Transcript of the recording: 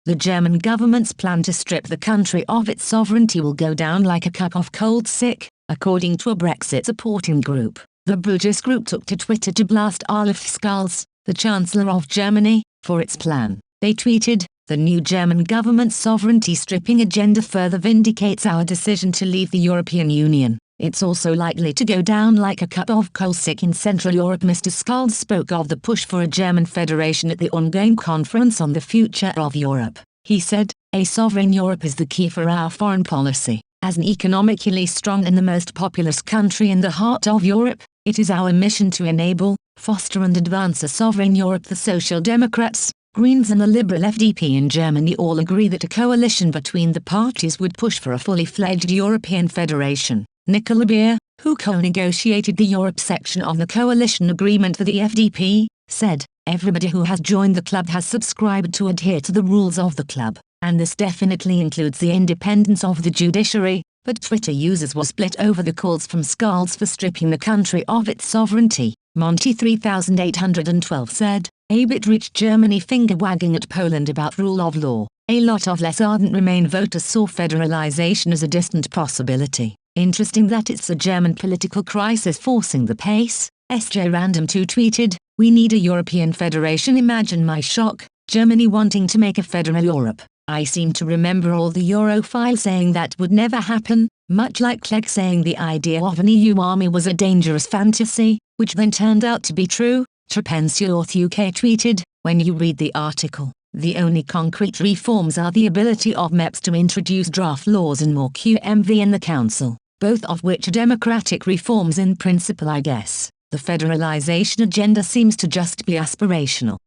The German government's plan to strip the country of its sovereignty will go down like a cup of cold sick, according to a Brexit supporting group. The Bruges group took to Twitter to blast Olaf Scholz, the Chancellor of Germany, for its plan. They tweeted, "The new German government's sovereignty-stripping agenda further vindicates our decision to leave the European Union. It's also likely to go down like a cup of cold sick in Central Europe." Mr. Scholz spoke of the push for a German federation at the ongoing conference on the future of Europe. He said, "A sovereign Europe is the key for our foreign policy. As an economically strong and the most populous country in the heart of Europe, it is our mission to enable, foster and advance a sovereign Europe." The Social Democrats, Greens and the Liberal FDP in Germany all agree that a coalition between the parties would push for a fully fledged European federation. Nicola Beer, who co-negotiated the Europe section of the coalition agreement for the FDP, said, "Everybody who has joined the club has subscribed to adhere to the rules of the club, and this definitely includes the independence of the judiciary." But Twitter users were split over the calls from Scholz for stripping the country of its sovereignty. Monty 3812 said, "A bit rich Germany finger-wagging at Poland about rule of law. A lot of less ardent Remain voters saw federalization as a distant possibility. Interesting that it's a German political crisis forcing the pace." SJ Random 2 tweeted, "We need a European federation. Imagine my shock, Germany wanting to make a federal Europe. I seem to remember all the Europhiles saying that would never happen, much like Clegg saying the idea of an EU army was a dangerous fantasy, which then turned out to be true." Trapensioth UK tweeted, "When you read the article, the only concrete reforms are the ability of MEPs to introduce draft laws and more QMV in the council, both of which are democratic reforms in principle, I guess. The federalization agenda seems to just be aspirational."